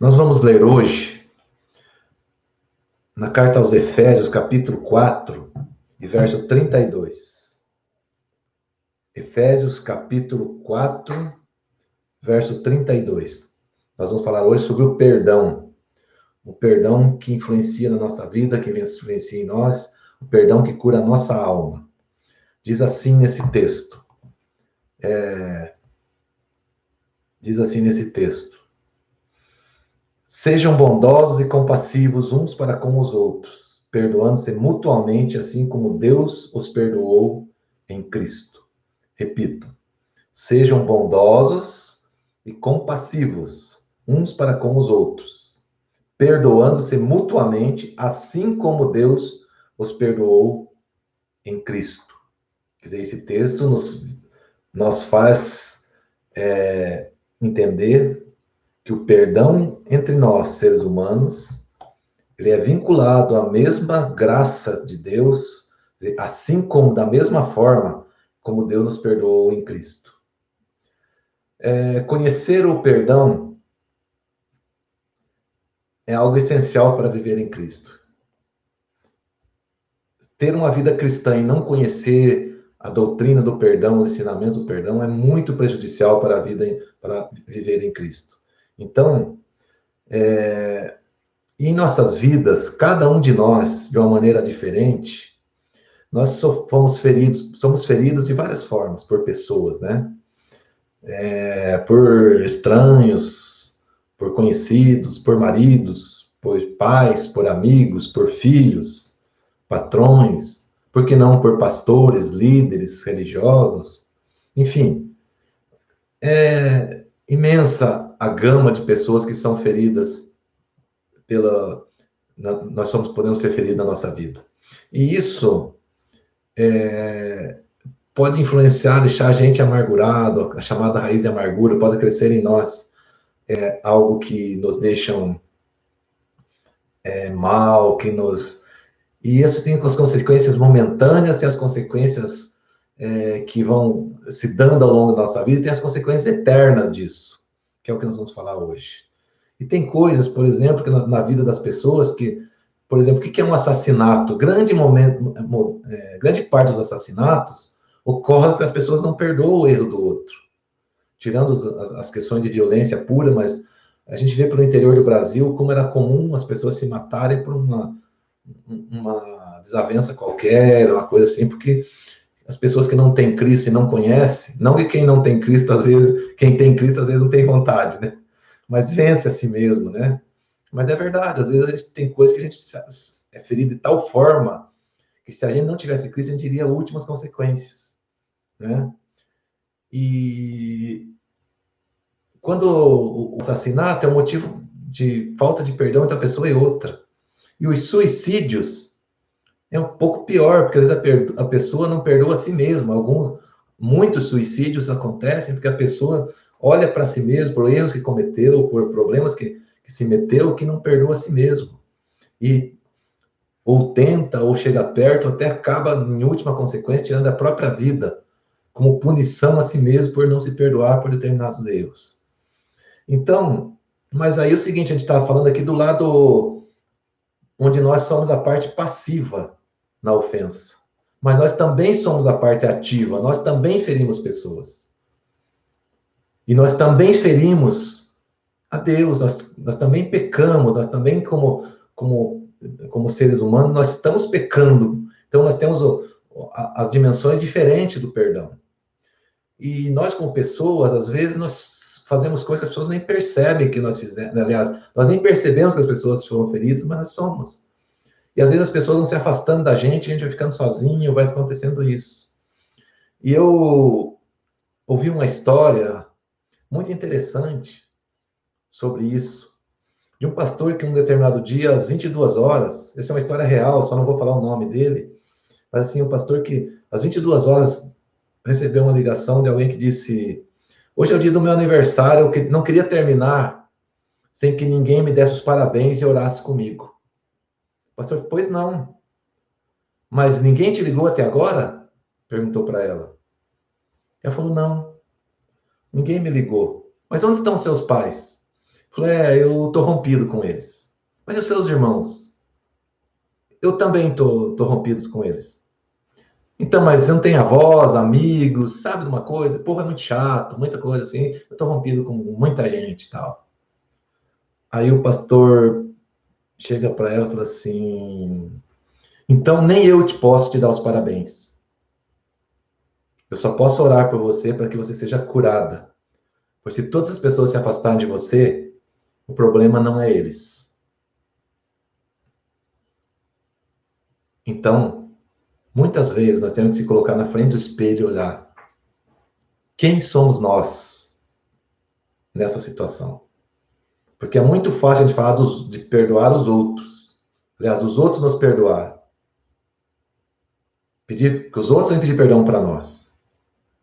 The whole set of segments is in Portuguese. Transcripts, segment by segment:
Nós vamos ler hoje, na carta aos Efésios, capítulo 4, e verso 32. Efésios, capítulo 4, verso 32. Nós vamos falar hoje sobre o perdão. O perdão que influencia na nossa vida, que influencia em nós, o perdão que cura a nossa alma. Diz assim nesse texto. Sejam bondosos e compassivos uns para com os outros, perdoando-se mutuamente, assim como Deus os perdoou em Cristo. Repito, sejam bondosos e compassivos uns para com os outros, perdoando-se mutuamente, assim como Deus os perdoou em Cristo. Quer dizer, esse texto nos faz entender que o perdão entre nós, seres humanos, ele é vinculado à mesma graça de Deus, assim como, da mesma forma, como Deus nos perdoou em Cristo. Conhecer o perdão é algo essencial para viver em Cristo. Ter uma vida cristã e não conhecer a doutrina do perdão, os ensinamentos do perdão, é muito prejudicial para a vida, para viver em Cristo. Então, em nossas vidas, cada um de nós, de uma maneira somos feridos de várias formas, por pessoas, né? Por estranhos, por conhecidos, por maridos, por pais, por amigos, por filhos, patrões, por que não por pastores, líderes religiosos, enfim, é imensa a gama de pessoas que são feridas podemos ser feridos na nossa vida. E isso pode influenciar, deixar a gente amargurado, a chamada raiz de amargura pode crescer em nós, algo que nos deixa mal, E isso tem as consequências momentâneas, tem as consequências que vão se dando ao longo da nossa vida, e tem as consequências eternas disso, que é o que nós vamos falar hoje. E tem coisas, por exemplo, que na vida das pessoas por exemplo, o que é um assassinato? Grande parte dos assassinatos ocorre porque as pessoas não perdoam o erro do outro. Tirando as questões de violência pura, mas a gente vê pelo interior do Brasil como era comum as pessoas se matarem por uma desavença qualquer, uma coisa assim, porque as pessoas que não têm Cristo e não conhecem, não que quem não tem Cristo, às vezes, quem tem Cristo, às vezes não tem vontade, né? Mas vence a si mesmo, né? Mas é verdade, às vezes a gente tem coisas que a gente é ferido de tal forma que se a gente não tivesse Cristo, a gente iria últimas consequências, né? E quando o assassinato é um motivo de falta de perdão entre a pessoa e outra. E os suicídios é um pouco pior, porque às vezes a pessoa não perdoa a si mesma. Muitos suicídios acontecem porque a pessoa olha para si mesma, por erros que cometeu, por problemas que se meteu, que não perdoa a si mesmo. E ou tenta, ou chega perto, até acaba, em última consequência, tirando a própria vida, como punição a si mesmo por não se perdoar por determinados erros. Então, mas aí é o seguinte, a gente está falando aqui do lado onde nós somos a parte passiva na ofensa. Mas nós também somos a parte ativa, nós também ferimos pessoas. E nós também ferimos a Deus, nós também pecamos, nós também, como seres humanos, nós estamos pecando. Então, nós temos as dimensões diferentes do perdão. E nós, como pessoas, às vezes, nós fazemos coisas que as pessoas nem percebem que nós fizemos. Aliás, nós nem percebemos que as pessoas foram feridas, mas nós somos. E às vezes as pessoas vão se afastando da gente, a gente vai ficando sozinho, vai acontecendo isso. E eu ouvi uma história muito interessante sobre isso, de um pastor que um determinado dia, às 22 horas, essa é uma história real, só não vou falar o nome dele, mas assim, um pastor que às 22 horas recebeu uma ligação de alguém que disse: hoje é o dia do meu aniversário, eu não queria terminar sem que ninguém me desse os parabéns e orasse comigo. O pastor, pois não. Mas ninguém te ligou até agora? Perguntou para ela. Ela falou, não, ninguém me ligou. Mas onde estão seus pais? Falei, eu tô rompido com eles. Mas e os seus irmãos? Eu também tô rompidos com eles. Então, mas você não tem avós, amigos, sabe de uma coisa? Povo é muito chato, muita coisa assim. Eu tô rompido com muita gente e tal. Aí o pastor chega para ela e fala assim: então nem eu te posso te dar os parabéns. Eu só posso orar por você para que você seja curada. Pois se todas as pessoas se afastarem de você, o problema não é eles. Então, muitas vezes nós temos que se colocar na frente do espelho e olhar quem somos nós nessa situação. Porque é muito fácil a gente falar de perdoar os outros. Aliás, dos outros nos perdoar. Pedir que os outros vêm pedir perdão para nós.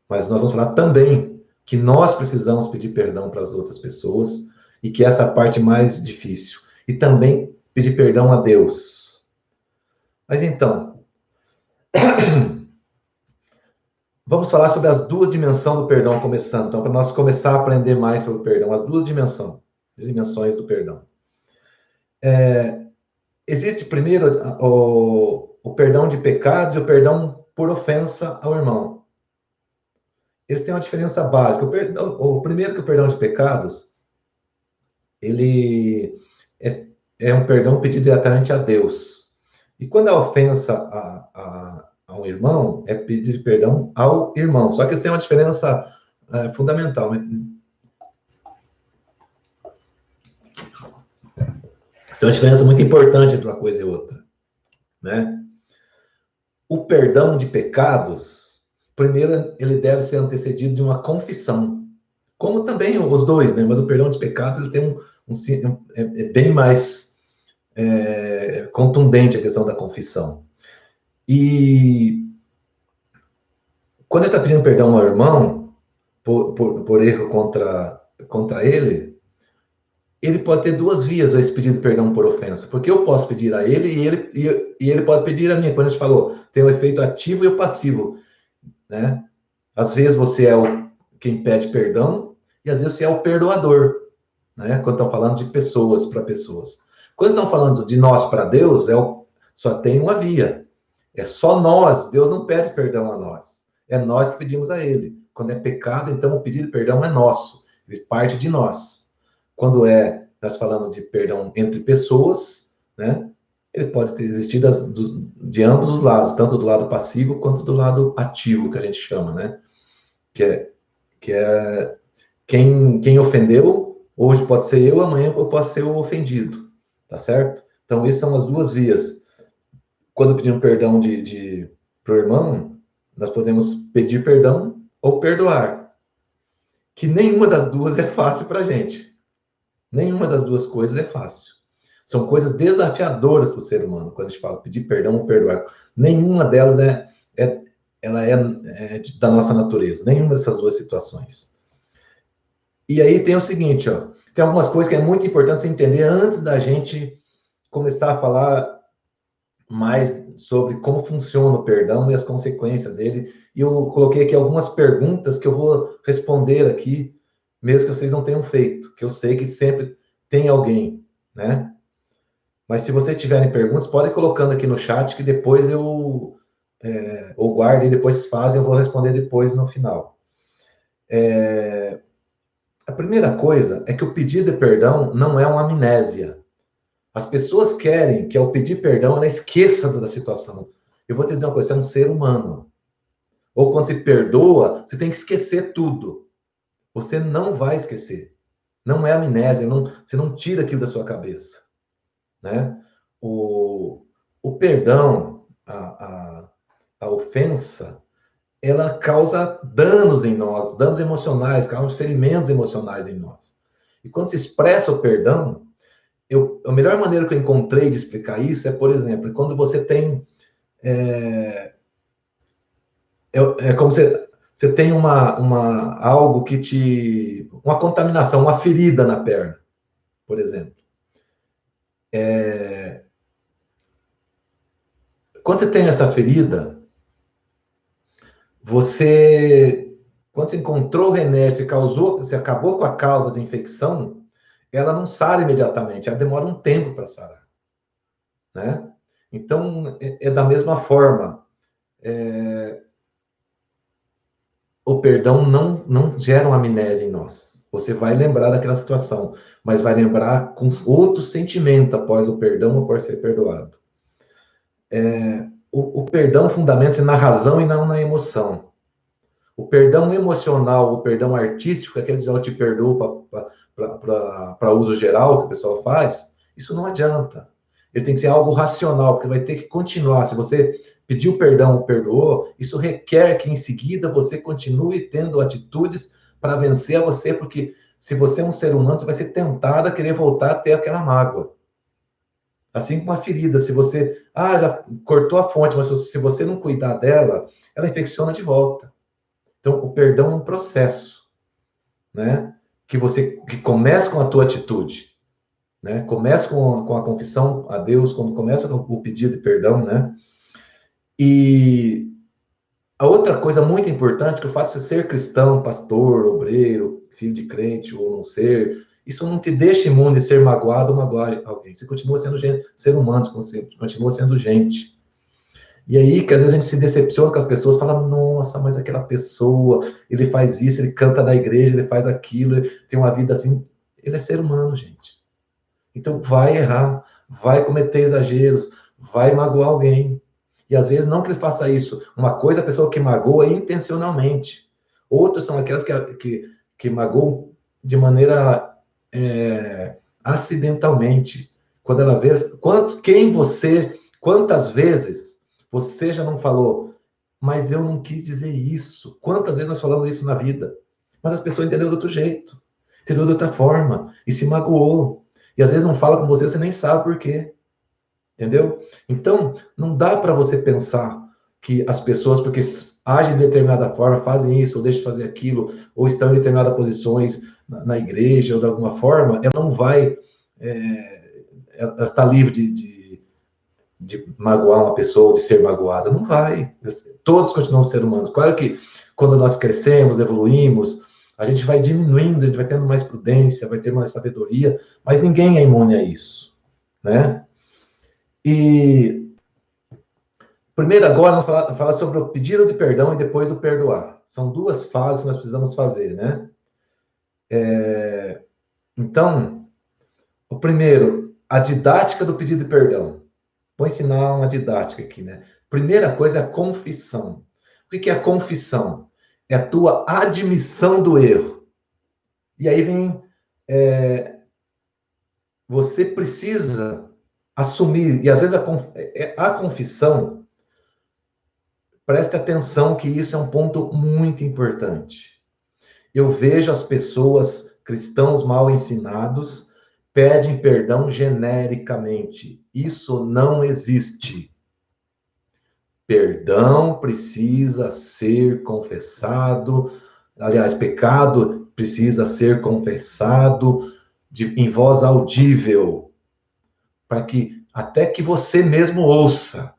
Mas nós vamos falar também que nós precisamos pedir perdão para as outras pessoas e que essa é a parte mais difícil. E também pedir perdão a Deus. Mas então, vamos falar sobre as duas dimensões do perdão começando. Então, para nós começar a aprender mais sobre o perdão, as duas dimensões do perdão. Existe primeiro o perdão de pecados e o perdão por ofensa ao irmão. Eles têm uma diferença básica. O primeiro que é o perdão de pecados, ele é um perdão pedido diretamente a Deus. E quando a ofensa a um irmão, é pedir perdão ao irmão. Só que eles têm uma diferença fundamental. Tem uma diferença muito importante entre uma coisa e outra, né? O perdão de pecados, primeiro, ele deve ser antecedido de uma confissão. Como também os dois, né? Mas o perdão de pecados, ele tem é bem mais contundente a questão da confissão. E quando ele está pedindo perdão ao irmão, por erro contra ele pode ter duas vias esse pedido de perdão por ofensa. Porque eu posso pedir a ele e ele pode pedir a mim. Quando a gente falou, tem o efeito ativo e o passivo, né? Às vezes você é quem pede perdão e às vezes você é o perdoador, né? Quando estão falando de pessoas para pessoas. Quando estão falando de nós para Deus, só tem uma via. É só nós. Deus não pede perdão a nós. É nós que pedimos a Ele. Quando é pecado, então o pedido de perdão é nosso. Ele parte de nós. Quando nós falamos de perdão entre pessoas, né? Ele pode ter existido de ambos os lados, tanto do lado passivo quanto do lado ativo, que a gente chama, né? Que é quem ofendeu, hoje pode ser eu, amanhã eu posso ser o ofendido, tá certo? Então, essas são as duas vias. Quando pedimos perdão para o irmão, nós podemos pedir perdão ou perdoar. Que nenhuma das duas é fácil para a gente. Nenhuma das duas coisas é fácil. São coisas desafiadoras para o ser humano, quando a gente fala pedir perdão ou perdoar. Nenhuma delas ela é da nossa natureza. Nenhuma dessas duas situações. E aí tem o seguinte, ó. Tem algumas coisas que é muito importante você entender antes da gente começar a falar mais sobre como funciona o perdão e as consequências dele. E eu coloquei aqui algumas perguntas que eu vou responder aqui, mesmo que vocês não tenham feito, que eu sei que sempre tem alguém, né? Mas se vocês tiverem perguntas, podem ir colocando aqui no chat, que depois eu guardo e depois vocês fazem, eu vou responder depois no final. A primeira coisa é que o pedido de perdão não é uma amnésia. As pessoas querem que, ao pedir perdão, ela esqueça da situação. Eu vou te dizer uma coisa, você é um ser humano. Ou quando se perdoa, você tem que esquecer tudo. Você não vai esquecer. Não é amnésia, você não tira aquilo da sua cabeça. Né? O perdão, a ofensa, ela causa danos em nós, danos emocionais, causa ferimentos emocionais em nós. E quando se expressa o perdão, a melhor maneira que eu encontrei de explicar isso é, por exemplo, quando você tem. É como você tem algo que te. Uma contaminação, uma ferida na perna, por exemplo. Quando você tem essa ferida, quando você encontrou o remédio, você acabou com a causa da infecção, ela não sara imediatamente, ela demora um tempo para sarar, né? Então, é da mesma forma, o perdão não gera uma amnésia em nós. Você vai lembrar daquela situação, mas vai lembrar com outro sentimento após o perdão ou após ser perdoado. O perdão fundamenta-se na razão e não na emoção. O perdão emocional, o perdão artístico, aquele dizer eu te perdoo para uso geral que o pessoal faz, isso não adianta. Ele tem que ser algo racional, porque vai ter que continuar. Se você pediu perdão ou perdoou, isso requer que em seguida você continue tendo atitudes para vencer a você, porque se você é um ser humano, você vai ser tentado a querer voltar a ter aquela mágoa. Assim como uma ferida, se você, já cortou a fonte, mas se você não cuidar dela, ela infecciona de volta. Então, o perdão é um processo, né? Que começa com a tua atitude, né? Começa com a confissão a Deus, quando começa com o pedido de perdão, né? E a outra coisa muito importante, que o fato de você ser cristão, pastor, obreiro, filho de crente ou não ser, isso não te deixa imune de ser magoado ou magoar alguém. Você continua sendo ser humano, você continua sendo gente. E aí que às vezes a gente se decepciona com as pessoas, fala, nossa, mas aquela pessoa, ele faz isso, ele canta na igreja, ele faz aquilo, ele tem uma vida assim. Ele é ser humano, gente. Então vai errar, vai cometer exageros, vai magoar alguém. E às vezes não que ele faça isso. Uma coisa é a pessoa que magoa intencionalmente. Outras são aquelas que magoam de maneira acidentalmente. Quando ela vê quantas vezes você já não falou, mas eu não quis dizer isso. Quantas vezes nós falamos isso na vida? Mas as pessoas entenderam de outro jeito, entendeu de outra forma, e se magoou. E às vezes não fala com você, você nem sabe por quê. Entendeu? Então, não dá para você pensar que as pessoas, porque agem de determinada forma, fazem isso, ou deixam de fazer aquilo, ou estão em determinadas posições na igreja, ou de alguma forma, ela não vai. Ela está livre de magoar uma pessoa, ou de ser magoada. Não vai. Todos continuam sendo humanos. Claro que quando nós crescemos, evoluímos, a gente vai diminuindo, a gente vai tendo mais prudência, vai ter mais sabedoria, mas ninguém é imune a isso, né? E primeiro agora vamos falar sobre o pedido de perdão e depois o perdoar. São duas fases que nós precisamos fazer, né? Então, o primeiro, a didática do pedido de perdão. Vou ensinar uma didática aqui, né? Primeira coisa é a confissão. O que é a confissão? É a tua admissão do erro. E aí vem, você precisa assumir, e às vezes a confissão, preste atenção que isso é um ponto muito importante. Eu vejo as pessoas, cristãos mal ensinados, pedem perdão genericamente. Isso não existe. Perdão precisa ser confessado, aliás, pecado precisa ser confessado em voz audível, para que até que você mesmo ouça,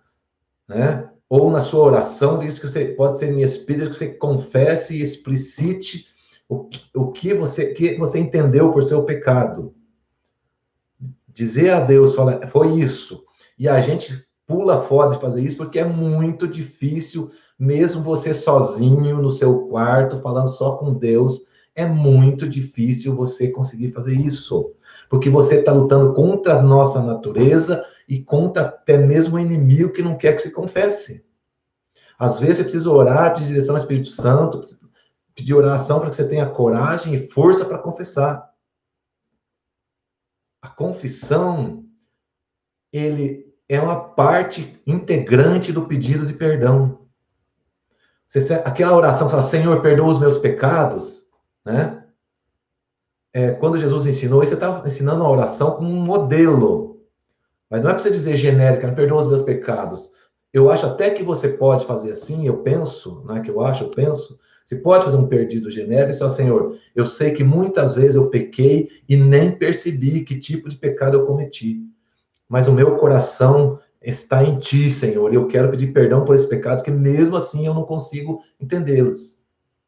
né? Ou na sua oração, diz que você pode ser em espírito, que você confesse e explicite o que você entendeu por seu pecado. Dizer a Deus, fala, foi isso. E a gente pula fora de fazer isso porque é muito difícil, mesmo você sozinho no seu quarto, falando só com Deus, é muito difícil você conseguir fazer isso. Porque você está lutando contra a nossa natureza e contra até mesmo o inimigo que não quer que se confesse. Às vezes você precisa orar, pedir direção ao Espírito Santo, pedir oração para que você tenha coragem e força para confessar. A confissão, ele é uma parte integrante do pedido de perdão. Aquela oração fala, Senhor, perdoa os meus pecados, né? Quando Jesus ensinou isso, você estava ensinando uma oração como um modelo. Mas não é para você dizer genérica, perdoa os meus pecados. Eu acho até que você pode fazer assim, eu penso, não é que eu penso, você pode fazer um pedido genérico e falar, Senhor, eu sei que muitas vezes eu pequei e nem percebi que tipo de pecado eu cometi. Mas o meu coração está em ti, Senhor, e eu quero pedir perdão por esses pecados, que mesmo assim eu não consigo entendê-los.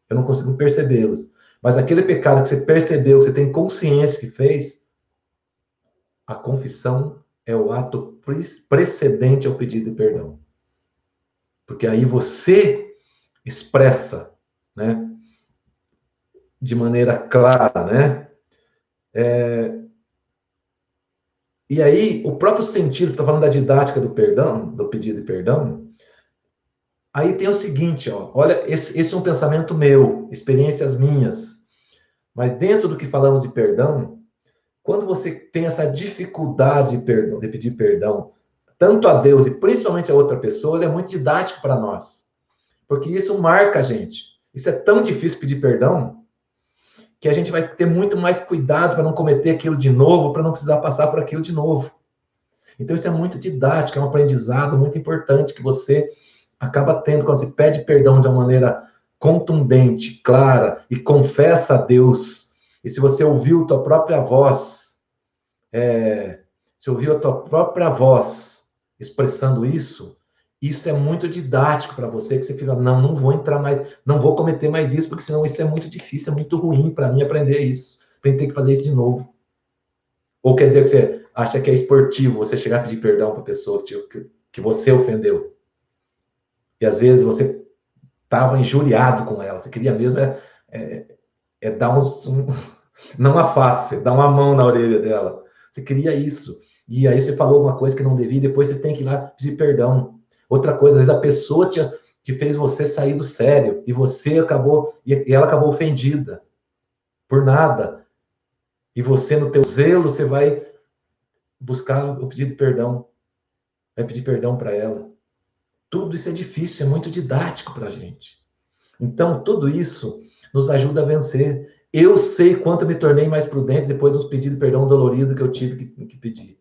Eu não consigo percebê-los. Mas aquele pecado que você percebeu, que você tem consciência que fez, a confissão é o ato precedente ao pedido de perdão. Porque aí você expressa, né, de maneira clara, né? E aí, o próprio sentido, está falando da didática do perdão, do pedido de perdão, aí tem o seguinte, ó, olha, esse é um pensamento meu, experiências minhas, mas dentro do que falamos de perdão, quando você tem essa dificuldade de pedir perdão, tanto a Deus e principalmente a outra pessoa, ele é muito didático para nós, porque isso marca a gente. Isso é tão difícil pedir perdão, que a gente vai ter muito mais cuidado para não cometer aquilo de novo, para não precisar passar por aquilo de novo. Então, isso é muito didático, é um aprendizado muito importante que você acaba tendo quando você pede perdão de uma maneira contundente, clara, e confessa a Deus. E se você ouviu tua própria voz, se ouviu a tua própria voz expressando isso é muito didático para você, que você fica, não vou entrar mais, não vou cometer mais isso, porque senão isso é muito difícil, é muito ruim para mim aprender isso, para ter que fazer isso de novo. Ou quer dizer que você acha que é esportivo você chegar a pedir perdão para a pessoa que você ofendeu. E às vezes você estava injuriado com ela, você queria mesmo dar não a face, dar uma mão na orelha dela. Você queria isso. E aí você falou uma coisa que não devia, e depois você tem que ir lá pedir perdão. Outra coisa, às vezes a pessoa te fez você sair do sério, e você acabou, e ela acabou ofendida por nada. E você, no teu zelo, você vai buscar o pedido de perdão. Vai pedir perdão para ela. Tudo isso é difícil, é muito didático para a gente. Então, tudo isso nos ajuda a vencer. Eu sei quanto me tornei mais prudente depois dos pedidos de perdão dolorido que eu tive que pedir.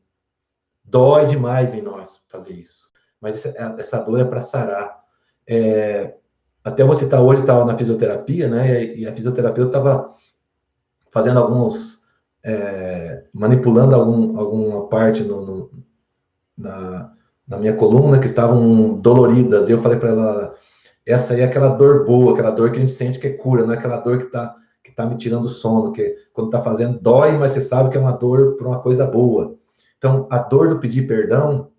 Dói demais em nós fazer isso. Mas essa dor é para sarar. Até você estar hoje, estava na fisioterapia, né? E a fisioterapeuta estava fazendo manipulando alguma parte na minha coluna que estavam doloridas. E eu falei para ela, essa aí é aquela dor boa, aquela dor que a gente sente que é cura, não é aquela dor que tá me tirando o sono, que quando tá fazendo dói, mas você sabe que é uma dor por uma coisa boa. Então, a dor do pedir perdão,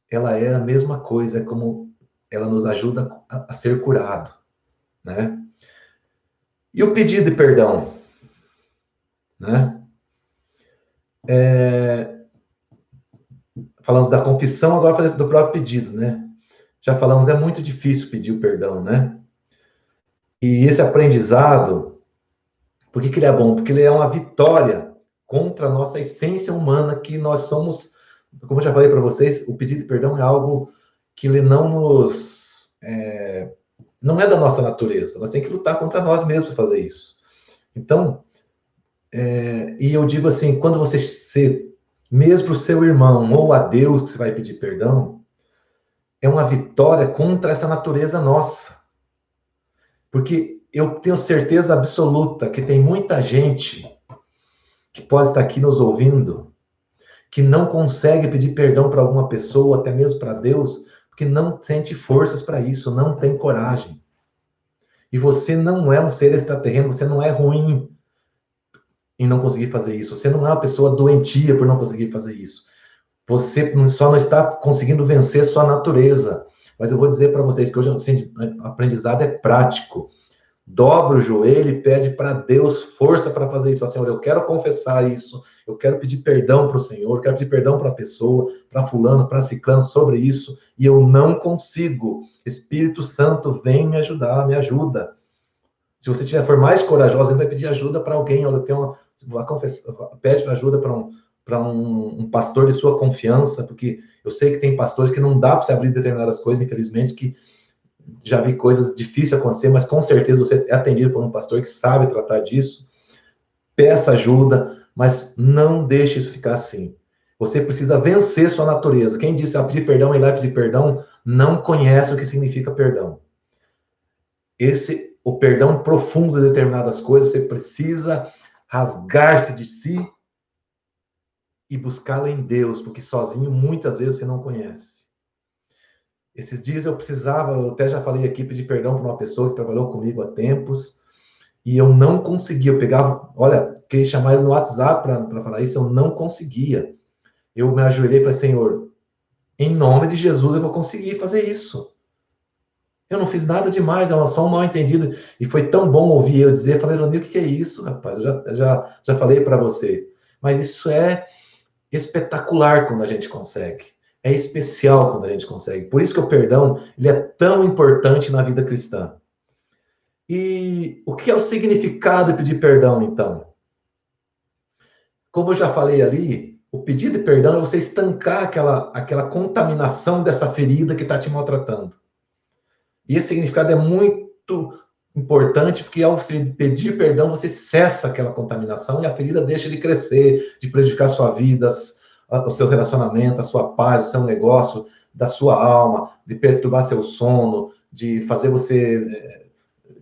ela é a mesma coisa, é como ela nos ajuda a ser curado, né? E o pedido de perdão, né? Falamos da confissão, agora do próprio pedido, né? Já falamos, é muito difícil pedir o perdão, né? E esse aprendizado, por que ele é bom? Porque ele é uma vitória contra a nossa essência humana, que nós somos, como eu já falei para vocês, o pedido de perdão é algo que ele não é da nossa natureza. Nós temos que lutar contra nós mesmos para fazer isso. Então, e eu digo assim, quando você, mesmo para o seu irmão ou a Deus que você vai pedir perdão, é uma vitória contra essa natureza nossa. Porque eu tenho certeza absoluta que tem muita gente que pode estar aqui nos ouvindo, que não consegue pedir perdão para alguma pessoa, até mesmo para Deus, porque não sente forças para isso, não tem coragem. E você não é um ser extraterreno, você não é ruim em não conseguir fazer isso. Você não é uma pessoa doentia por não conseguir fazer isso. Você só não está conseguindo vencer sua natureza. Mas eu vou dizer para vocês que hoje o aprendizado é prático. Dobra o joelho e pede para Deus força para fazer isso. Senhor, eu quero confessar isso, eu quero pedir perdão para o Senhor, eu quero pedir perdão para a pessoa, para fulano, para ciclano sobre isso, e eu não consigo. Espírito Santo, vem me ajudar, me ajuda. Se você for mais corajosa, ele vai pedir ajuda para alguém. Olha, pede ajuda para um pastor de sua confiança, porque eu sei que tem pastores que não dá para se abrir determinadas coisas, infelizmente, que já vi coisas difíceis acontecer, mas com certeza você é atendido por um pastor que sabe tratar disso. Peça ajuda, mas não deixe isso ficar assim. Você precisa vencer sua natureza. Quem disse pedir perdão e ir lá pedir perdão, não conhece o que significa perdão. O perdão profundo de determinadas coisas, você precisa rasgar-se de si e buscá-la em Deus, porque sozinho muitas vezes você não conhece. Esses dias eu até já falei aqui, pedir perdão para uma pessoa que trabalhou comigo há tempos, e eu não conseguia, olha, queria chamar ele no WhatsApp para falar isso, eu não conseguia. Eu me ajoelhei e falei, Senhor, em nome de Jesus eu vou conseguir fazer isso. Eu não fiz nada demais, é só um mal entendido. E foi tão bom ouvir eu dizer, eu falei, Ronil, o que é isso, rapaz? Eu já falei para você. Mas isso é espetacular quando a gente consegue. É especial quando a gente consegue. Por isso que o perdão, ele é tão importante na vida cristã. E o que é o significado de pedir perdão, então? Como eu já falei ali, o pedido de perdão é você estancar aquela contaminação dessa ferida que está te maltratando. E esse significado é muito importante, porque ao você pedir perdão, você cessa aquela contaminação e a ferida deixa de crescer, de prejudicar a sua vida, o seu relacionamento, a sua paz, o seu negócio, da sua alma, de perturbar seu sono, de fazer você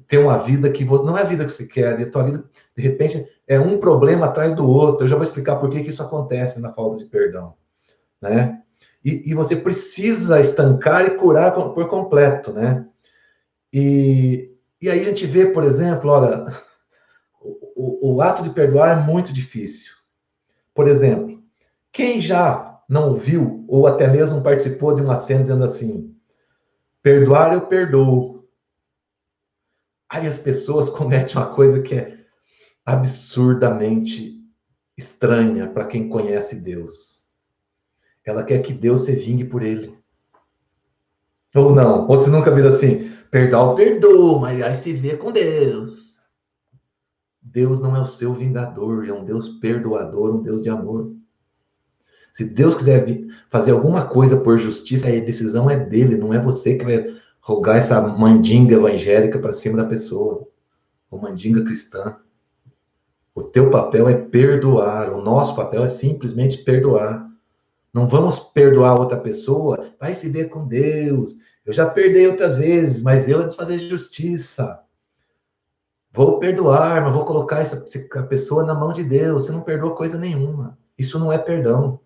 ter uma vida que você, não é a vida que você quer, de tua vida, de repente, é um problema atrás do outro. Eu já vou explicar por que isso acontece na falta de perdão, né? E você precisa estancar e curar por completo, né? E aí a gente vê, por exemplo, olha, o ato de perdoar é muito difícil. Por exemplo, quem já não ouviu ou até mesmo participou de uma cena dizendo assim, perdoar eu perdoo. Aí as pessoas cometem uma coisa que é absurdamente estranha para quem conhece Deus. Ela quer que Deus se vingue por ele. Ou não, ou você nunca viu assim, perdoar eu perdoo, mas aí se vê com Deus. Deus não é o seu vingador, é um Deus perdoador, um Deus de amor. Se Deus quiser fazer alguma coisa por justiça, a decisão é dele, não é você que vai rogar essa mandinga evangélica para cima da pessoa, ou mandinga cristã. O teu papel é perdoar, o nosso papel é simplesmente perdoar. Não vamos perdoar outra pessoa, vai se ver com Deus. Eu já perdoei outras vezes, mas Deus vai fazer justiça. Vou perdoar, mas vou colocar essa pessoa na mão de Deus. Você não perdoa coisa nenhuma. Isso não é perdão.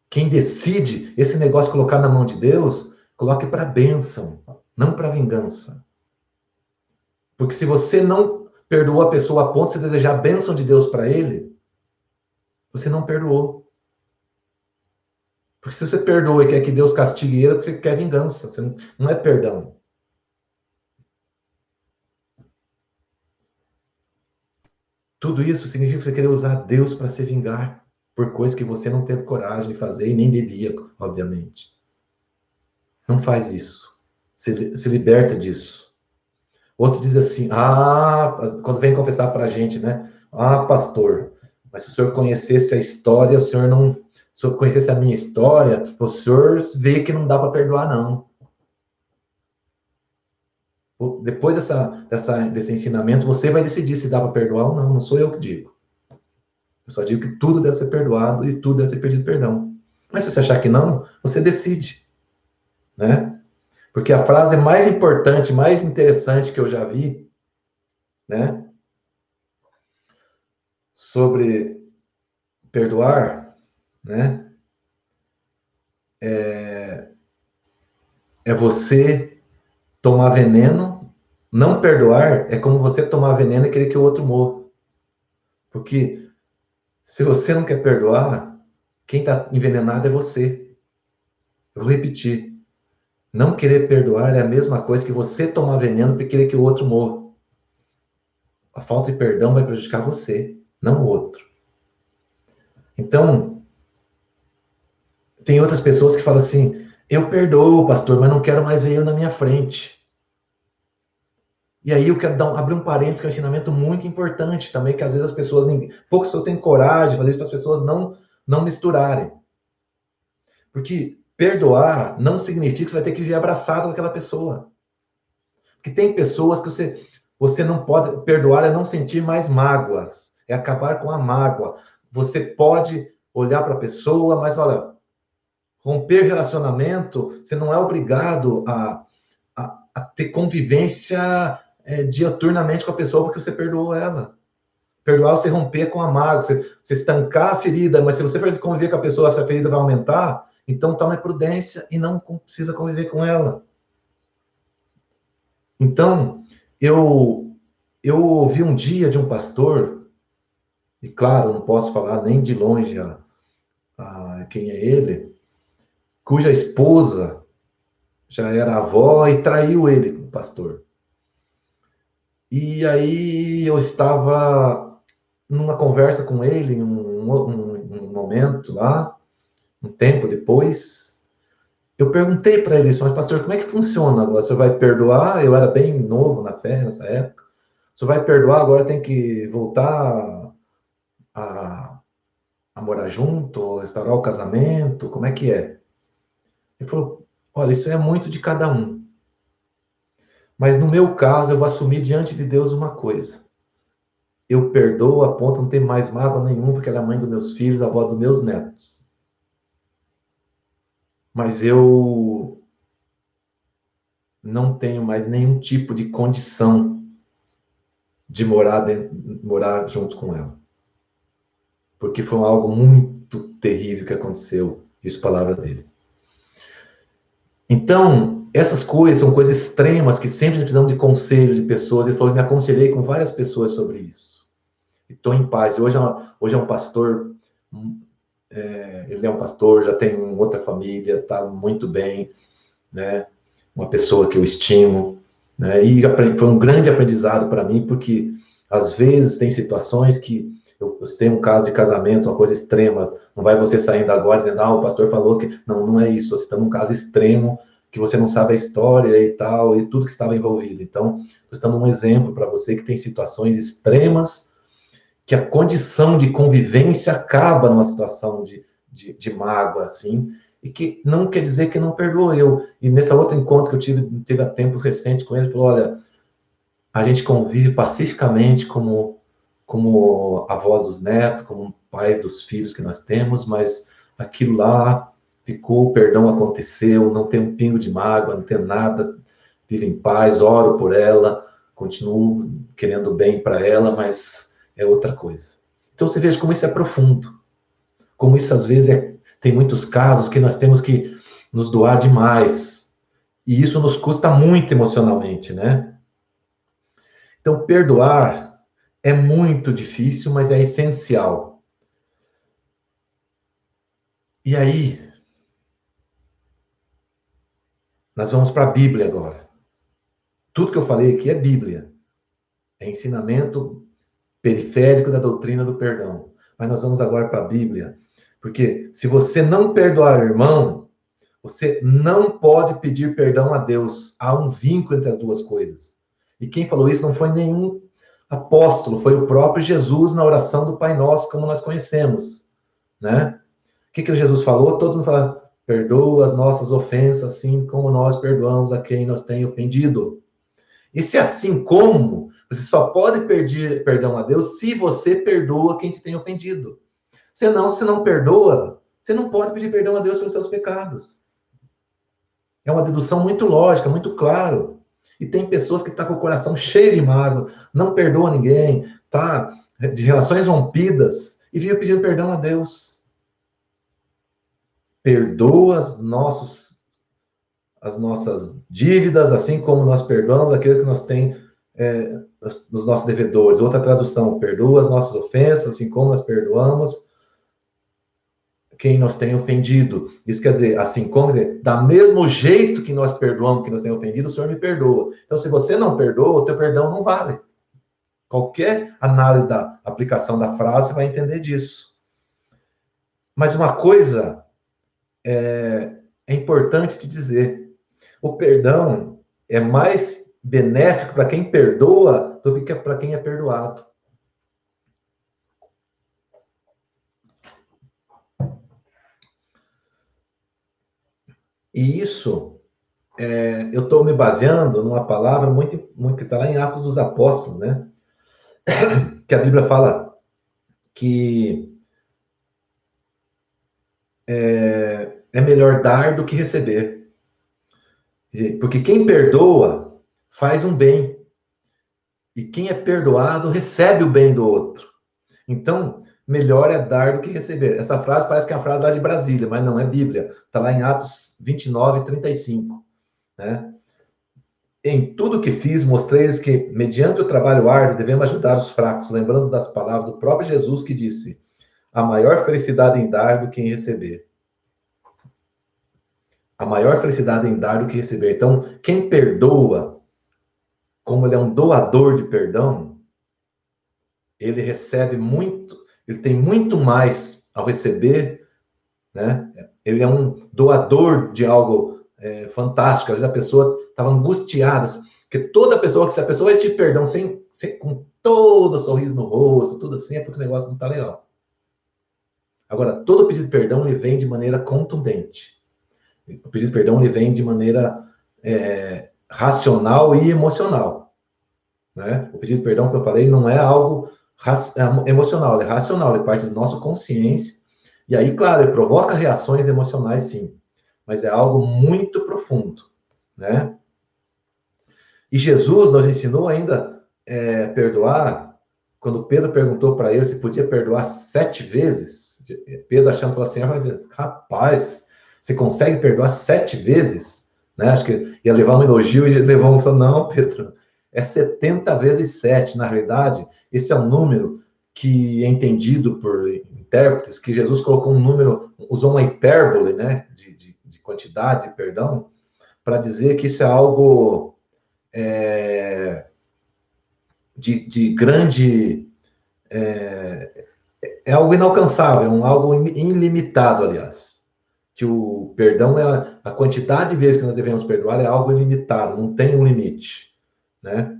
Quem decide esse negócio colocar na mão de Deus, coloque para bênção, não para vingança. Porque se você não perdoou a pessoa a ponto de você desejar a bênção de Deus para ele, você não perdoou. Porque se você perdoa e quer que Deus castigue ele, é porque você quer vingança. Você não é perdão. Tudo isso significa você querer usar Deus para se vingar por coisas que você não teve coragem de fazer e nem devia, obviamente. Não faz isso. Se liberta disso. Outro diz assim, quando vem confessar para a gente, né? Ah, pastor, mas se o senhor conhecesse a história, se o senhor conhecesse a minha história, o senhor vê que não dá para perdoar, não. Depois desse ensinamento, você vai decidir se dá para perdoar ou não, não sou eu que digo. Eu só digo que tudo deve ser perdoado e tudo deve ser pedido perdão. Mas se você achar que não, você decide, né? Porque a frase mais importante, mais interessante que eu já vi, né, sobre perdoar, né, é você tomar veneno. Não perdoar é como você tomar veneno e querer que o outro morra. Porque se você não quer perdoar, quem está envenenado é você. Eu vou repetir. Não querer perdoar é a mesma coisa que você tomar veneno para querer que o outro morra. A falta de perdão vai prejudicar você, não o outro. Então, tem outras pessoas que falam assim, eu perdoo, pastor, mas não quero mais ver ele na minha frente. E aí eu quero abrir um parênteses, que é um ensinamento muito importante também, que às vezes poucas pessoas têm coragem de fazer isso para as pessoas não misturarem. Porque perdoar não significa que você vai ter que vir abraçado com aquela pessoa. Porque tem pessoas que você não pode perdoar, é não sentir mais mágoas, é acabar com a mágoa. Você pode olhar para a pessoa, mas olha, romper relacionamento, você não é obrigado a ter convivência diuturnamente com a pessoa porque você perdoou ela. Perdoar você romper com a mágoa, você estancar a ferida, mas se você for conviver com a pessoa, essa ferida vai aumentar, então tome prudência e não precisa conviver com ela. Então, eu Eu ouvi um dia de um pastor, e claro, não posso falar nem de longe a quem é ele, cuja esposa já era avó e traiu ele, o pastor. E aí eu estava numa conversa com ele, em um momento lá, um tempo depois, eu perguntei para ele isso, mas pastor, como é que funciona agora? O senhor vai perdoar? Eu era bem novo na fé nessa época. O senhor vai perdoar, agora tem que voltar a, a morar junto, restaurar o casamento? Como é que é? Ele falou, olha, isso é muito de cada um. Mas no meu caso, eu vou assumir diante de Deus uma coisa. Eu perdoo a ponto de não ter mais mágoa nenhuma, porque ela é a mãe dos meus filhos, a avó dos meus netos. Mas eu não tenho mais nenhum tipo de condição de morar junto com ela. Porque foi algo muito terrível que aconteceu. Isso, palavra dele. Então, essas coisas são coisas extremas que sempre precisamos de conselho de pessoas. Ele falou, me aconselhei com várias pessoas sobre isso. E estou em paz. Hoje é um pastor, ele é um pastor, já tem outra família, está muito bem, né? Uma pessoa que eu estimo, né? E foi um grande aprendizado para mim, porque às vezes tem situações que eu tenho um caso de casamento, uma coisa extrema, não vai você saindo agora dizendo, o pastor falou que não é isso, você está num caso extremo, que você não sabe a história e tal, e tudo que estava envolvido. Então, estou dando um exemplo para você que tem situações extremas, que a condição de convivência acaba numa situação de mágoa, assim, e que não quer dizer que não perdoou eu. E nesse outro encontro que eu tive há tempos recentes com ele, ele falou, olha, a gente convive pacificamente como avós dos netos, como pais dos filhos que nós temos, mas aquilo lá ficou, o perdão aconteceu, não tem um pingo de mágoa, não tem nada, vive em paz, oro por ela, continuo querendo bem para ela, mas é outra coisa. Então você veja como isso é profundo, como isso às vezes tem muitos casos que nós temos que nos doar demais, e isso nos custa muito emocionalmente, né? Então, perdoar é muito difícil, mas é essencial. E aí, nós vamos para a Bíblia agora. Tudo que eu falei aqui é Bíblia. É ensinamento periférico da doutrina do perdão. Mas nós vamos agora para a Bíblia. Porque se você não perdoar o irmão, você não pode pedir perdão a Deus. Há um vínculo entre as duas coisas. E quem falou isso não foi nenhum apóstolo, foi o próprio Jesus na oração do Pai Nosso, como nós conhecemos, né? O que Jesus falou? Todos nos falam, perdoa as nossas ofensas, assim como nós perdoamos a quem nos tem ofendido. E se assim como, você só pode pedir perdão a Deus se você perdoa quem te tem ofendido. Senão, se não perdoa, você não pode pedir perdão a Deus pelos seus pecados. É uma dedução muito lógica, muito claro. E tem pessoas que estão com o coração cheio de mágoas, não perdoa ninguém, tá de relações rompidas e vive pedindo perdão a Deus. Perdoa as nossas dívidas, assim como nós perdoamos aqueles que nós têm os nossos devedores. Outra tradução, perdoa as nossas ofensas, assim como nós perdoamos quem nos tem ofendido. Isso quer dizer, assim como, quer dizer, da mesmo jeito que nós perdoamos quem nos tem ofendido, o Senhor me perdoa. Então, se você não perdoa, o teu perdão não vale. Qualquer análise da aplicação da frase vai entender disso. Mas uma coisa é importante te dizer. O perdão é mais benéfico para quem perdoa do que para quem é perdoado. E isso, eu estou me baseando numa palavra muito que está lá em Atos dos Apóstolos, né? Que a Bíblia fala que é melhor dar do que receber. Porque quem perdoa faz um bem. E quem é perdoado recebe o bem do outro. Então, melhor é dar do que receber. Essa frase parece que é uma frase lá de Brasília, mas não é Bíblia. Está lá em Atos 29, 35. Né? Em tudo que fiz, mostrei-lhes que, mediante o trabalho árduo, devemos ajudar os fracos, lembrando das palavras do próprio Jesus que disse: a maior felicidade em dar do que em receber. A maior felicidade em dar do que receber. Então, quem perdoa, como ele é um doador de perdão, ele recebe muito, ele tem muito mais ao receber, né? Ele é um doador de algo fantástico. Às vezes a pessoa estava angustiada, porque toda pessoa, que se a pessoa vai te perdão com todo sorriso no rosto, tudo assim, é porque o negócio não está legal. Agora, todo pedido de perdão ele vem de maneira contundente. O pedido de perdão ele vem de maneira racional e emocional. Né? O pedido de perdão que eu falei não é algo emocional, ele é racional, ele parte da nossa consciência. E aí, claro, ele provoca reações emocionais, sim. Mas é algo muito profundo. Né? E Jesus nos ensinou ainda perdoar. Quando Pedro perguntou para ele se podia perdoar 7 vezes, Pedro achando que assim, vai dizer, rapaz, você consegue perdoar 7 vezes? Né? Acho que ia levar um elogio e levou um, não, Pedro, é 70 vezes 7. Na realidade, esse é um número que é entendido por intérpretes, que Jesus colocou um número, usou uma hipérbole, né, de quantidade de perdão, para dizer que isso é algo de grande... É algo inalcançável, algo ilimitado, aliás. Que o perdão é a quantidade de vezes que nós devemos perdoar é algo ilimitado, não tem um limite, né?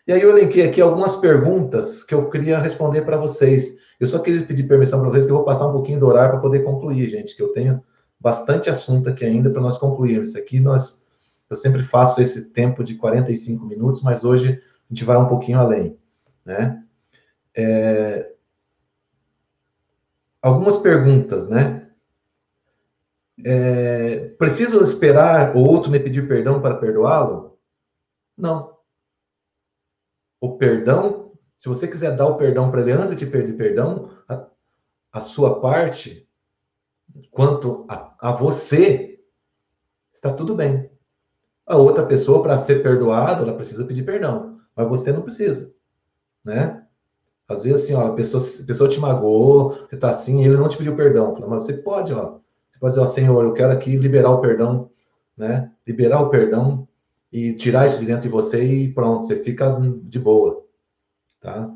E aí eu elenquei aqui algumas perguntas que eu queria responder para vocês. Eu só queria pedir permissão para vocês que eu vou passar um pouquinho do horário para poder concluir, gente, que eu tenho bastante assunto aqui ainda para nós concluirmos. Isso aqui eu sempre faço esse tempo de 45 minutos, mas hoje a gente vai um pouquinho além, né? Algumas perguntas, né? Preciso esperar o outro me pedir perdão para perdoá-lo? Não. O perdão, se você quiser dar o perdão para ele antes de pedir perdão, a sua parte, quanto a você, está tudo bem. A outra pessoa, para ser perdoada, ela precisa pedir perdão, mas você não precisa, né? Às vezes, assim, ó, a pessoa te magoou, você tá assim, e ele não te pediu perdão. Mas você pode, ó. Você pode dizer, ó, Senhor, eu quero aqui liberar o perdão, né? Liberar o perdão e tirar isso de dentro de você e pronto, você fica de boa, tá?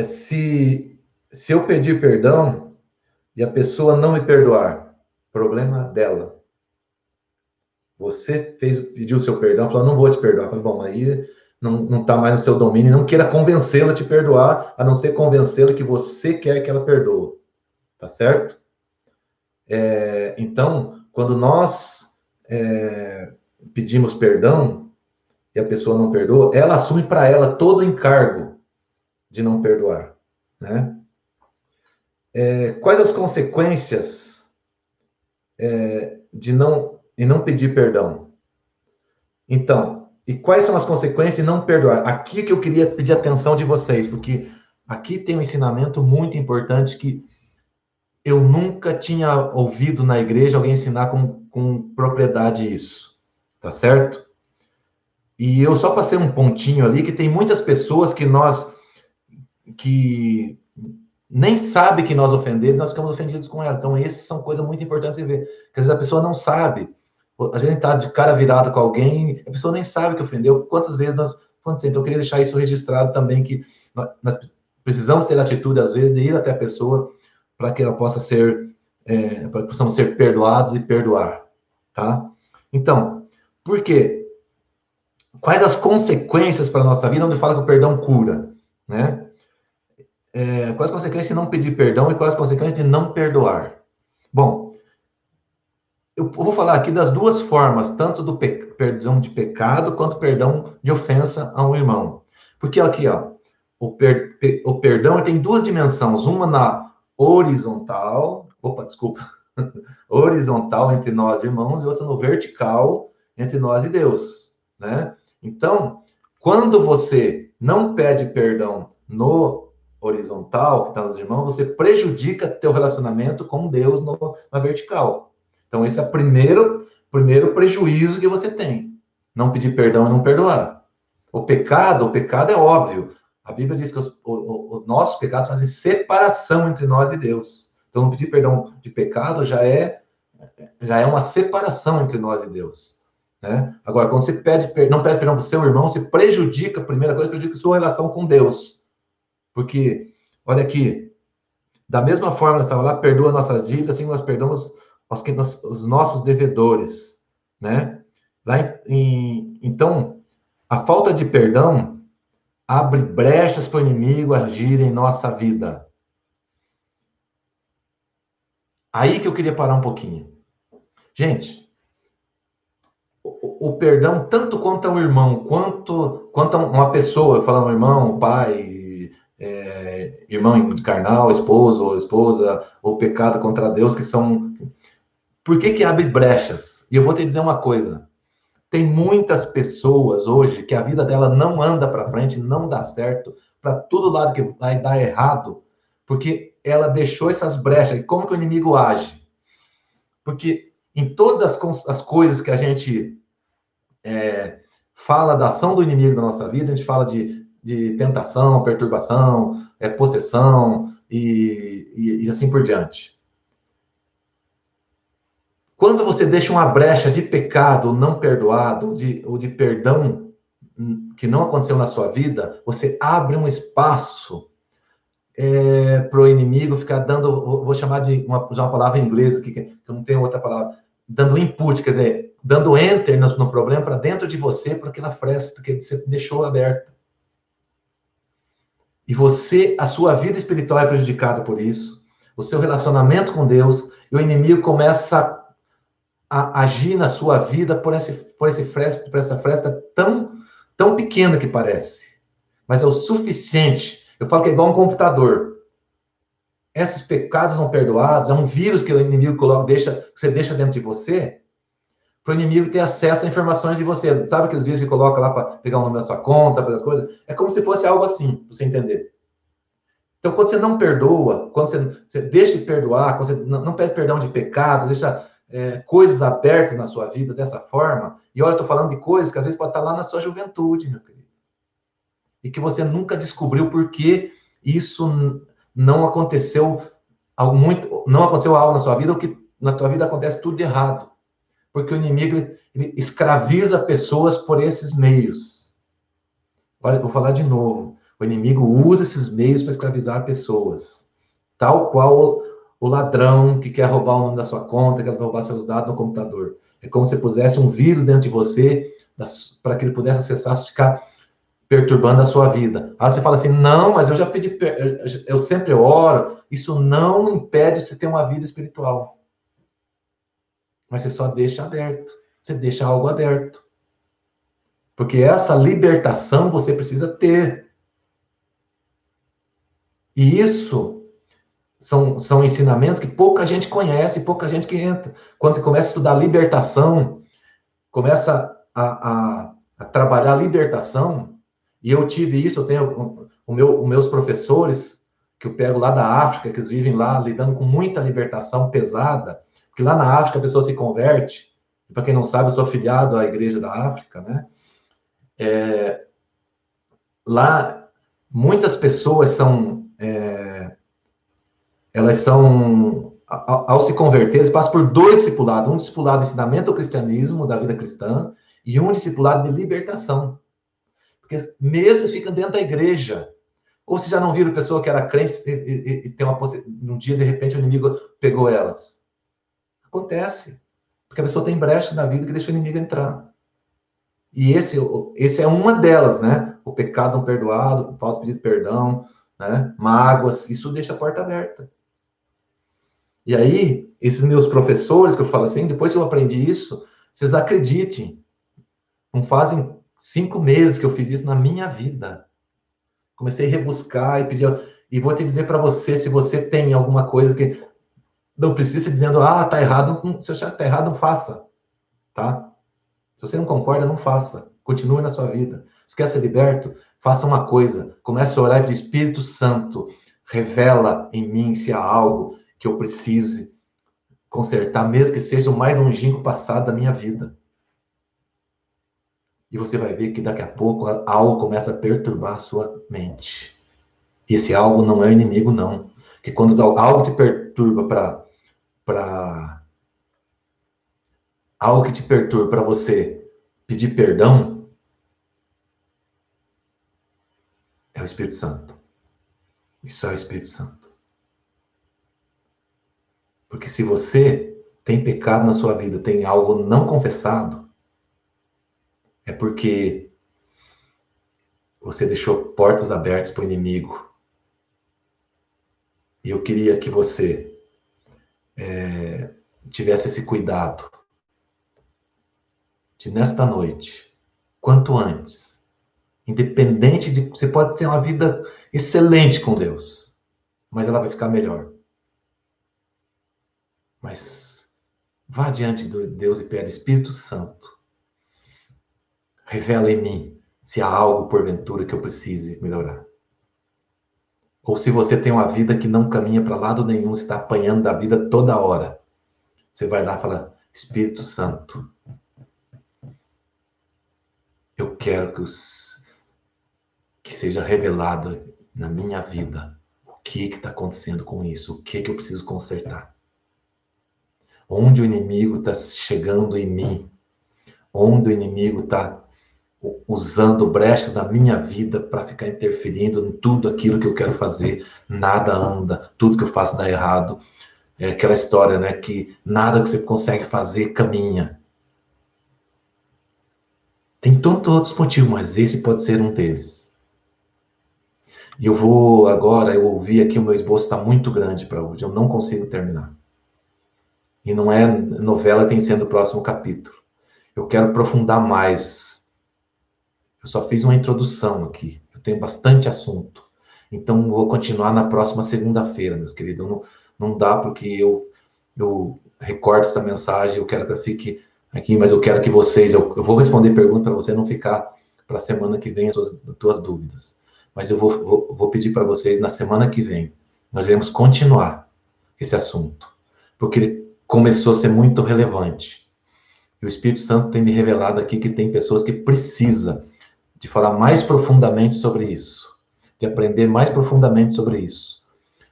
Se eu pedir perdão e a pessoa não me perdoar, problema dela. Você pediu o seu perdão, falou, não vou te perdoar. Eu falei, bom, aí não está mais no seu domínio, não queira convencê-la a te perdoar, a não ser convencê-la que você quer que ela perdoe. Tá certo? Então, quando nós pedimos perdão e a pessoa não perdoa, ela assume para ela todo o encargo de não perdoar. Né? Quais as consequências de não pedir perdão? Então, e quais são as consequências de não perdoar? Aqui que eu queria pedir atenção de vocês, porque aqui tem um ensinamento muito importante que eu nunca tinha ouvido na igreja alguém ensinar com propriedade isso, tá certo? E eu só passei um pontinho ali que tem muitas pessoas que nem sabe que nós ofendemos, nós ficamos ofendidos com ela. Então, essas são coisas muito importantes de ver. Porque às vezes a pessoa não sabe. A gente está de cara virada com alguém, a pessoa nem sabe que ofendeu. Quantas vezes nós aconteceu? Então, eu queria deixar isso registrado também, que nós precisamos ter a atitude, às vezes, de ir até a pessoa para que ela possa para que possamos ser perdoados e perdoar, tá? Então, por quê? Quais as consequências para a nossa vida, onde fala que o perdão cura, né? Quais as consequências de não pedir perdão e quais as consequências de não perdoar? Bom, eu vou falar aqui das duas formas, tanto do perdão de pecado quanto perdão de ofensa a um irmão. Porque aqui, ó, o perdão tem duas dimensões, uma na horizontal, horizontal entre nós irmãos e outra no vertical entre nós e Deus, né? Então, quando você não pede perdão no horizontal, que está nos irmãos, você prejudica teu relacionamento com Deus na vertical. Então, esse é o primeiro prejuízo que você tem. Não pedir perdão e não perdoar. O pecado é óbvio. A Bíblia diz que os nossos pecados fazem separação entre nós e Deus. Então, não pedir perdão de pecado já é uma separação entre nós e Deus. Né? Agora, quando você não pede perdão para o seu irmão, você prejudica, a primeira coisa, prejudica a sua relação com Deus. Porque, olha aqui, da mesma forma, essa lá perdoa nossas dívidas, assim nós perdoamos os nossos devedores. Né? Então, a falta de perdão abre brechas para o inimigo agir em nossa vida. Aí que eu queria parar um pouquinho. Gente, o perdão, tanto quanto ao irmão, quanto a uma pessoa, falando irmão, pai, irmão carnal, esposo ou esposa, ou pecado contra Deus, que são... Por que abre brechas? E eu vou te dizer uma coisa. Tem muitas pessoas hoje que a vida dela não anda para frente, não dá certo, para todo lado que vai dar errado, porque ela deixou essas brechas. E como que o inimigo age? Porque em todas as coisas que a gente fala da ação do inimigo na nossa vida, a gente fala de tentação, perturbação, possessão e assim por diante. Quando você deixa uma brecha de pecado não perdoado, ou de perdão que não aconteceu na sua vida, você abre um espaço para o inimigo ficar dando, vou chamar de uma palavra em inglês, que eu não tenho outra palavra, dando input, quer dizer, dando enter no problema para dentro de você, para aquela fresta que você deixou aberta. E a sua vida espiritual é prejudicada por isso, o seu relacionamento com Deus, e o inimigo começa a agir na sua vida por essa fresta tão pequena que parece. Mas é o suficiente. Eu falo que é igual um computador. Esses pecados não perdoados, é um vírus que o inimigo que você deixa dentro de você, para o inimigo ter acesso a informações de você. Sabe aqueles vírus que coloca lá para pegar o nome da sua conta, fazer as coisas? É como se fosse algo assim, para você entender. Então, quando você não perdoa, quando você deixa de perdoar, quando você não pede perdão de pecado, deixa coisas abertas na sua vida dessa forma, e olha, eu estou falando de coisas que às vezes pode estar lá na sua juventude, meu querido. E que você nunca descobriu por que isso não aconteceu não aconteceu algo na sua vida, ou que na tua vida acontece tudo de errado. Porque o inimigo ele escraviza pessoas por esses meios. Olha, eu vou falar de novo. O inimigo usa esses meios para escravizar pessoas. Tal qual o ladrão que quer roubar o nome da sua conta, quer roubar seus dados no computador. É como se pusesse um vírus dentro de você para que ele pudesse acessar, ficar perturbando a sua vida. Aí você fala assim, não, mas eu já pedi, eu sempre oro. Isso não impede você ter uma vida espiritual. Mas você só deixa aberto. Você deixa algo aberto. Porque essa libertação você precisa ter. E isso são ensinamentos que pouca gente conhece, pouca gente que entra. Quando você começa a estudar libertação, começa a trabalhar a libertação, e eu tive isso, eu tenho os meus professores, que eu pego lá da África, que eles vivem lá, lidando com muita libertação pesada, porque lá na África a pessoa se converte, para quem não sabe, eu sou afiliado à Igreja da África, né? Lá, muitas pessoas ao se converter, eles passam por 2 discipulados. Um discipulado de ensinamento ao cristianismo, da vida cristã, e um discipulado de libertação. Porque mesmo eles ficam dentro da igreja. Ou se já não viram pessoa que era crente e tem um dia, de repente, o inimigo pegou elas. Acontece. Porque a pessoa tem brecha na vida que deixa o inimigo entrar. E esse é uma delas, né? O pecado não perdoado, falta de pedir perdão, né? Mágoas, isso deixa a porta aberta. E aí, esses meus professores, que eu falo assim, depois que eu aprendi isso, vocês acreditem, não fazem 5 meses que eu fiz isso na minha vida. Comecei a rebuscar e pedir, e vou te dizer para você, se você tem alguma coisa que não precisa dizendo, tá errado, se eu achar que tá errado, não faça, tá? Se você não concorda, não faça. Continue na sua vida. Se quer ser liberto, faça uma coisa. Comece a orar de Espírito Santo. Revela em mim se há algo que eu precise consertar, mesmo que seja o mais longínquo passado da minha vida. E você vai ver que daqui a pouco algo começa a perturbar a sua mente. E esse algo não é o inimigo, não. Porque quando algo te perturba algo que te perturba para você pedir perdão, é o Espírito Santo. Isso é o Espírito Santo. Porque se você tem pecado na sua vida, tem algo não confessado, é porque você deixou portas abertas para o inimigo. E eu queria que você tivesse esse cuidado de, nesta noite, quanto antes, independente de... Você pode ter uma vida excelente com Deus, mas ela vai ficar melhor. Mas vá diante de Deus e pede: Espírito Santo, revela em mim se há algo porventura que eu precise melhorar. Ou se você tem uma vida que não caminha para lado nenhum, você está apanhando da vida toda hora. Você vai lá e fala: Espírito Santo, eu quero que seja revelado na minha vida o que está acontecendo com isso, o que eu preciso consertar. Onde o inimigo está chegando em mim, onde o inimigo está usando brechas da minha vida para ficar interferindo em tudo aquilo que eu quero fazer. Nada anda, tudo que eu faço dá errado. É aquela história, né, que nada que você consegue fazer caminha. Tem tantos outros motivos, mas esse pode ser um deles. E eu vou agora, eu ouvi aqui, o meu esboço está muito grande para hoje, eu não consigo terminar. E não é novela, tem sendo o próximo capítulo. Eu quero aprofundar mais. Eu só fiz uma introdução aqui, eu tenho bastante assunto. Então, vou continuar na próxima segunda-feira, meus queridos. Não dá porque eu recorto essa mensagem, eu quero que ela fique aqui, mas eu quero que vocês... Eu vou responder perguntas para você não ficar para a semana que vem as tuas dúvidas. Mas eu vou pedir para vocês, na semana que vem, nós iremos continuar esse assunto, porque ele começou a ser muito relevante. E o Espírito Santo tem me revelado aqui que tem pessoas que precisam de falar mais profundamente sobre isso, de aprender mais profundamente sobre isso.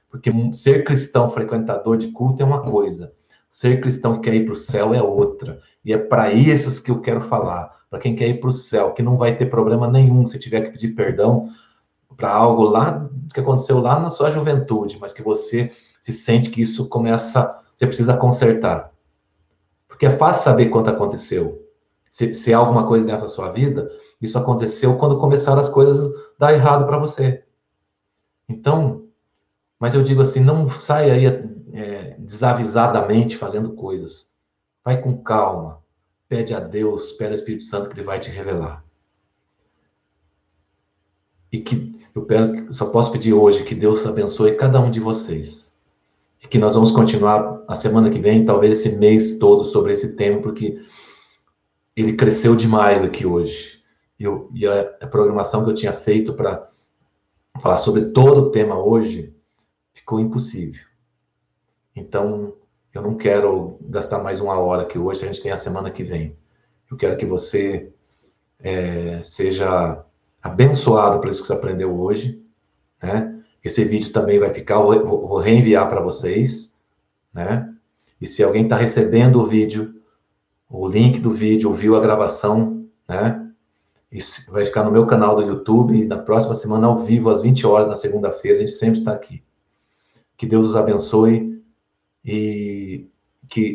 Porque ser cristão frequentador de culto é uma coisa, ser cristão que quer ir para o céu é outra. E é para esses que eu quero falar, para quem quer ir para o céu, que não vai ter problema nenhum se tiver que pedir perdão para algo lá que aconteceu lá na sua juventude, mas que você se sente que isso você precisa consertar. Porque é fácil saber quanto aconteceu. Se há alguma coisa nessa sua vida, isso aconteceu quando começaram as coisas a dar errado para você. Então, mas eu digo assim, não saia aí desavisadamente fazendo coisas. Vai com calma. Pede a Deus, pede ao Espírito Santo que ele vai te revelar. E que só posso pedir hoje que Deus abençoe cada um de vocês. E que nós vamos continuar a semana que vem, talvez esse mês todo, sobre esse tema, porque ele cresceu demais aqui hoje. E a programação que eu tinha feito para falar sobre todo o tema hoje ficou impossível. Então, eu não quero gastar mais uma hora aqui hoje, a gente tem a semana que vem. Eu quero que você seja abençoado por isso que você aprendeu hoje, né? Esse vídeo também vai ficar, vou reenviar para vocês, né? E se alguém está recebendo o vídeo, o link do vídeo, ouviu a gravação, né? Isso vai ficar no meu canal do YouTube e na próxima semana ao vivo, às 20 horas, na segunda-feira, a gente sempre está aqui. Que Deus os abençoe e que